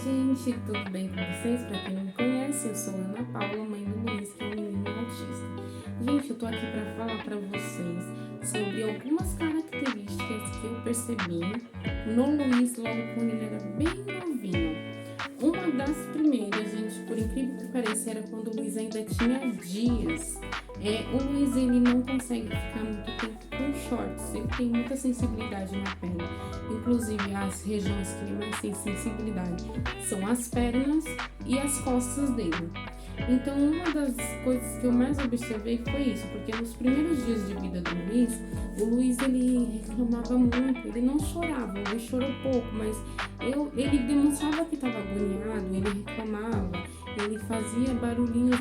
gente, tudo bem com vocês? Pra quem não me conhece, eu sou Ana Paula, mãe do Luiz, que é um menino autista. Gente, eu tô aqui pra falar pra vocês sobre algumas características que eu percebi no Luiz logo quando ele era bem novinho. Uma das primeiras, gente, por incrível que pareça, era quando o Luiz ainda tinha dias. O Luiz, ele não consegue ficar muito tempo com shorts, ele tem muita sensibilidade na pele. Inclusive, as regiões que ele mais tem sensibilidade são as pernas e as costas dele. Então, uma das coisas que eu mais observei foi isso, porque nos primeiros dias de vida do Luiz, o Luiz, ele reclamava muito, ele não chorava, ele chorou pouco, mas ele demonstrava que estava agoniado, ele reclamava, ele fazia barulhinhos,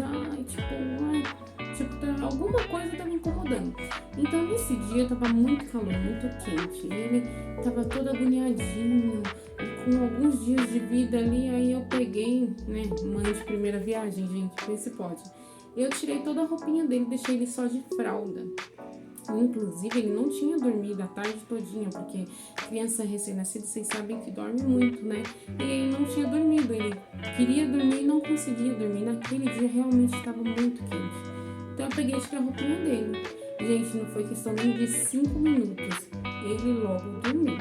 alguma coisa estava incomodando. Então, nesse dia, tava muito calor, muito quente, ele tava todo agoniadinho, e com alguns dias de vida ali, aí eu peguei, mãe de primeira viagem, gente, vê se pode. Eu tirei toda a roupinha dele, deixei ele só de fralda. Inclusive, ele não tinha dormido a tarde todinha, porque criança recém-nascida, vocês sabem que dorme muito, né? E ele não tinha dormido, ele queria dormir e não conseguia dormir. Naquele dia, realmente estava muito quente. Então, eu peguei e tirei a roupinha dele. Gente, não foi questão nem de 5 minutos. Ele logo dormiu.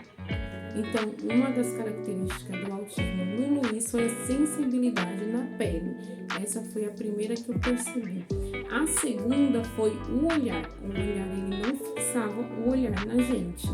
Então, uma das características do autismo no Luiz foi a sensibilidade na pele. Essa foi a primeira que eu percebi. A segunda foi o olhar. O olhar, ele não fixava o olhar na gente.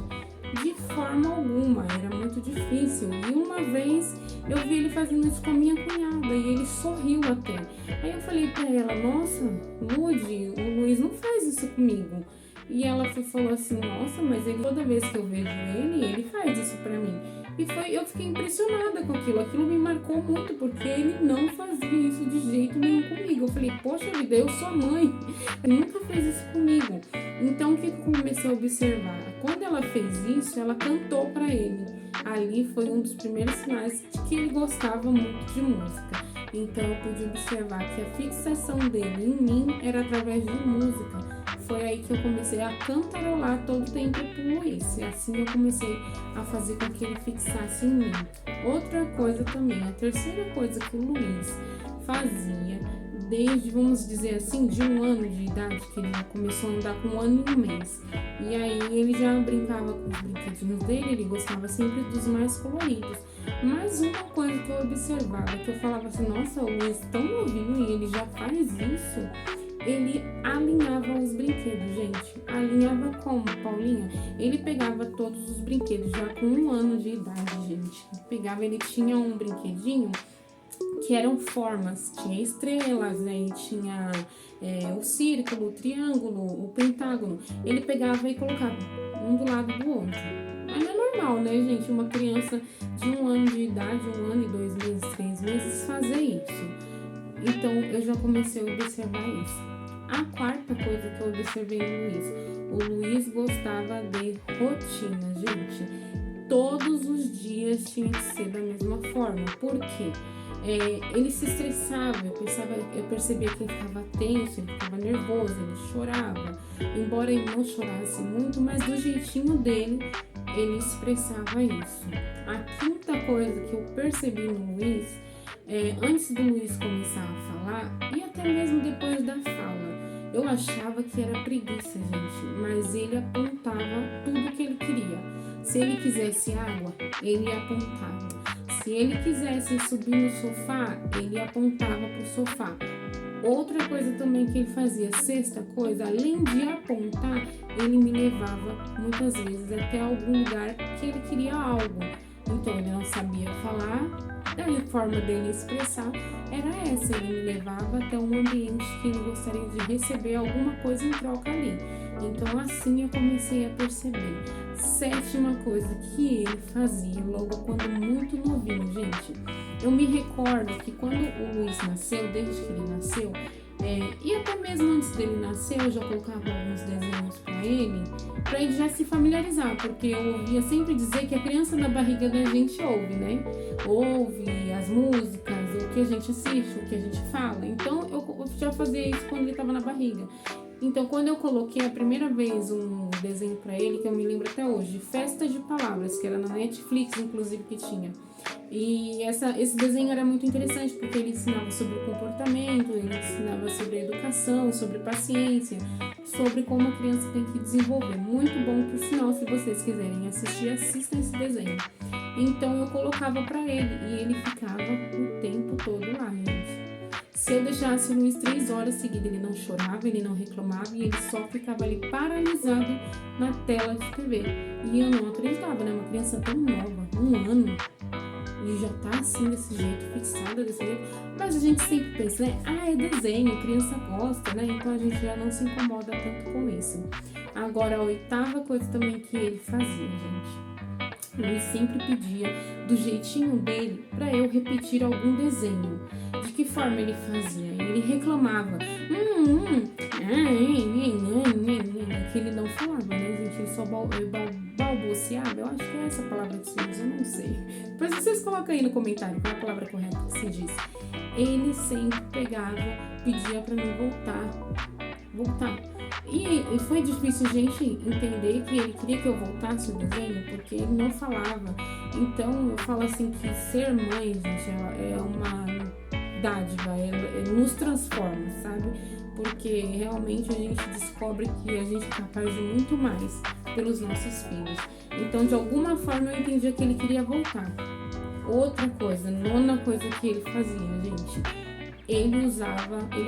De forma alguma, era muito difícil. E uma vez eu vi ele fazendo isso com a minha cunhada e ele sorriu até. Aí eu falei pra ela, nossa, Lud, o Luiz não faz isso comigo. E ela falou assim, nossa, mas toda vez que eu vejo ele faz isso pra mim. E eu fiquei impressionada com aquilo me marcou muito, porque ele não fazia isso de jeito nenhum comigo. Eu falei, poxa vida, eu sou a mãe, ele nunca fez isso comigo. Então, o que eu comecei a observar? Quando ela fez isso, ela cantou pra ele. Ali foi um dos primeiros sinais de que ele gostava muito de música. Então, eu pude observar que a fixação dele em mim era através de música. Foi aí que eu comecei a cantarolar todo o tempo pro Luiz. E assim eu comecei a fazer com que ele fixasse em mim. Outra coisa também, a terceira coisa que o Luiz fazia, desde, vamos dizer assim, de 1 ano de idade, que ele já começou a andar com 1 ano e 1 mês. E aí ele já brincava com os brinquedinhos dele, ele gostava sempre dos mais coloridos. Mas uma coisa que eu observava, que eu falava assim, nossa, o Luiz tão novinho e ele já faz isso. Ele alinhava os brinquedos, gente. Alinhava como, Paulinha? Ele pegava todos os brinquedos já com 1 ano de idade, gente. Ele tinha um brinquedinho que eram formas, tinha estrelas, né? E tinha o círculo, o triângulo, o pentágono. Ele pegava e colocava um do lado do outro. Mas não é normal, né, gente? Uma criança de 1 ano de idade, 1 ano e 2 meses, 3 meses, fazer isso. Então, eu já comecei a observar isso. A quarta coisa que eu observei no Luiz. O Luiz gostava de rotina, gente. Todos os dias tinha que ser da mesma forma. Por quê? Ele se estressava, eu percebia que ele ficava tenso, ele ficava nervoso, ele chorava. Embora ele não chorasse muito, mas do jeitinho dele, ele expressava isso. A quinta coisa que eu percebi no Luiz, antes do Luiz começar a falar, e até mesmo depois da fala, eu achava que era preguiça, gente, mas ele apontava tudo que ele queria. Se ele quisesse água, ele apontava. Se ele quisesse subir no sofá, ele apontava para o sofá. Outra coisa também que ele fazia, sexta coisa, além de apontar, ele me levava muitas vezes até algum lugar que ele queria algo. Então ele não sabia falar, a forma dele expressar era essa, ele me levava até um ambiente que ele gostaria de receber alguma coisa em troca ali. Então assim eu comecei a perceber. Sétima coisa que ele fazia logo quando muito novinho, gente. Eu me recordo que quando o Luiz nasceu, desde que ele nasceu, e até mesmo antes dele nascer, eu já colocava alguns desenhos para ele já se familiarizar, porque eu ouvia sempre dizer que a criança na barriga da gente ouve, né? Ouve as músicas, o que a gente assiste, o que a gente fala. Então, eu já fazia isso quando ele estava na barriga. Então, quando eu coloquei a primeira vez um desenho para ele, que eu me lembro até hoje, Festa de Palavras, que era na Netflix, inclusive, que tinha. E esse desenho era muito interessante, porque ele ensinava sobre o comportamento, ele ensinava sobre a educação, sobre paciência, sobre como a criança tem que desenvolver. Muito bom, por sinal, se vocês quiserem assistir, assistam esse desenho. Então, eu colocava para ele, e ele ficava o tempo todo lá, gente. Se eu deixasse o Luiz 3 horas seguidas, ele não chorava, ele não reclamava e ele só ficava ali paralisado na tela de TV. E eu não acreditava, né? Uma criança tão nova, 1 ano, e já tá assim desse jeito, fixada desse jeito. Mas a gente sempre pensa, né? É desenho, criança gosta, né? Então a gente já não se incomoda tanto com isso. Agora, a 8ª coisa também que ele fazia, gente. Ele sempre pedia, do jeitinho dele, para eu repetir algum desenho. De que forma ele fazia? Ele reclamava, que ele não falava, né, gente? Ele só balbuciava. Eu acho que é essa palavra que se usa, eu não sei. Depois vocês colocam aí no comentário qual é a palavra correta que se diz. Ele sempre pegava, pedia para mim voltar. E foi difícil, gente, entender que ele queria que eu voltasse o desenho, porque ele não falava. Então, eu falo assim que ser mãe, gente, é uma dádiva, ela nos transforma, sabe? Porque realmente a gente descobre que a gente é capaz de muito mais pelos nossos filhos. Então, de alguma forma, eu entendia que ele queria voltar. Outra coisa, 9ª coisa que ele fazia, gente, ele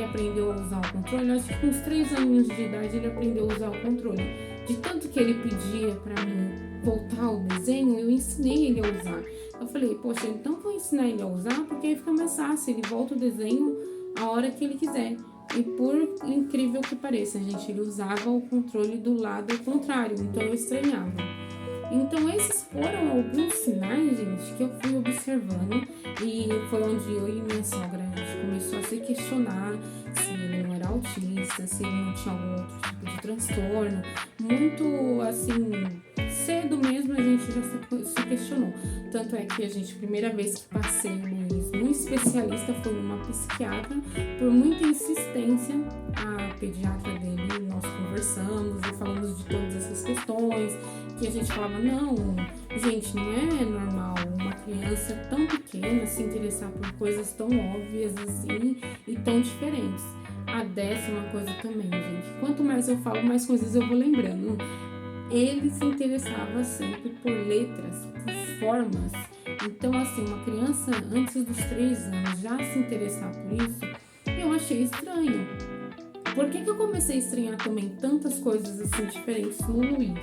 aprendeu a usar o controle. Acho que com uns 3 anos de idade ele aprendeu a usar o controle. De tanto que ele pedia pra mim voltar o desenho, eu ensinei ele a usar. Eu falei, poxa, então vou ensinar ele a usar, porque aí fica mais fácil, ele volta o desenho a hora que ele quiser. E por incrível que pareça, gente, ele usava o controle do lado contrário, então eu estranhava. Então esses foram alguns sinais, gente, que eu fui observando, e foi onde eu e minha sogra, a gente começou a se questionar se ele não era autista, se ele não tinha algum outro tipo de transtorno. Muito assim, cedo mesmo a gente já se questionou. Tanto é que a gente, primeira vez que passei o Luiz num especialista foi numa psiquiatra, por muita insistência, a pediatra dele, nós conversamos e falamos de todas essas questões, que a gente falava, não, gente, não é normal uma criança tão pequena se interessar por coisas tão óbvias assim e tão diferentes. A 10ª coisa também, gente, quanto mais eu falo, mais coisas eu vou lembrando. Ele se interessava sempre por letras, por formas. Então, assim, uma criança antes dos 3 anos já se interessar por isso, eu achei estranho. Por que eu comecei a estranhar também tantas coisas assim diferentes no Luiz?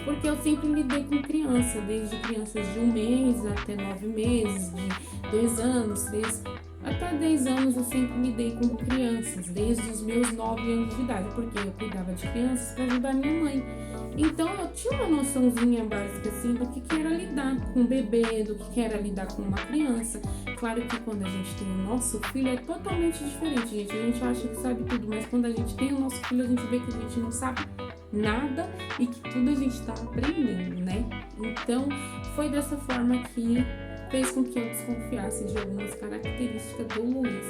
Porque eu sempre lidei com criança, desde crianças de 1 mês até 9 meses, de 2 anos, 3, até 10 anos eu sempre lidei com crianças, desde os meus 9 anos de idade, porque eu cuidava de crianças para ajudar minha mãe. Então eu tinha uma noçãozinha básica assim do que era lidar com um bebê, do que era lidar com uma criança. Claro que quando a gente tem o nosso filho é totalmente diferente, gente. A gente acha que sabe tudo, mas quando a gente tem o nosso filho a gente vê que a gente não sabe nada e que tudo a gente está aprendendo, né? Então foi dessa forma que fez com que eu desconfiasse de algumas características do Luiz,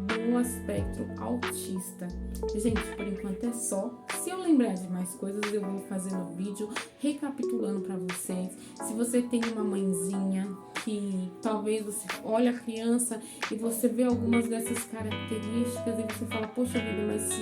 do aspecto autista. Gente, por enquanto é só. Se eu lembrar de mais coisas, eu vou fazendo vídeo recapitulando para vocês. Se você tem uma mãezinha que talvez você olha a criança e você vê algumas dessas características e você fala, poxa vida, mas se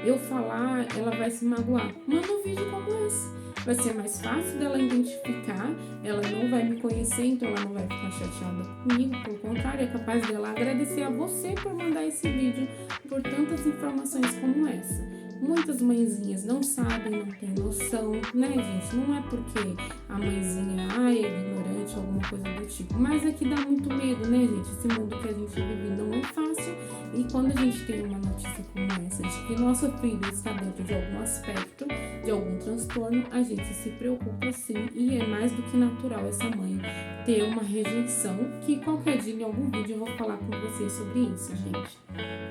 eu falar, ela vai se magoar. Manda um vídeo como esse. Vai ser mais fácil dela identificar, ela não vai me conhecer, então ela não vai ficar chateada comigo, pelo contrário, é capaz dela agradecer a você por mandar esse vídeo, por tantas informações como essa. Muitas mãezinhas não sabem, não têm noção, né, gente? Não é porque a mãezinha é ignorante, alguma coisa do tipo, mas é que dá muito medo, né, gente? Esse mundo que a gente vive não é fácil, e quando a gente tem uma notícia como essa, de que nosso filho está dentro de algum aspecto, de algum transtorno, a gente se preocupa sim, e é mais do que natural essa mãe ter uma rejeição, que qualquer dia em algum vídeo eu vou falar com vocês sobre isso, gente.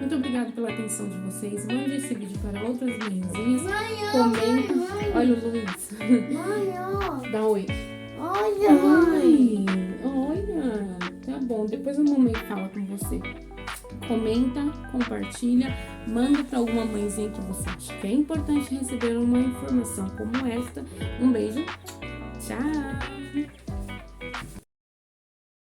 Muito obrigada pela atenção de vocês. Mande esse vídeo para outras mãezinhas. Comenta. Olha o Luiz. Dá um oi. Olha. Olha. Tá bom. Depois a mamãe fala com você. comenta, compartilha, manda para alguma mãezinha que você acha que é importante receber uma informação como esta. Um beijo, tchau!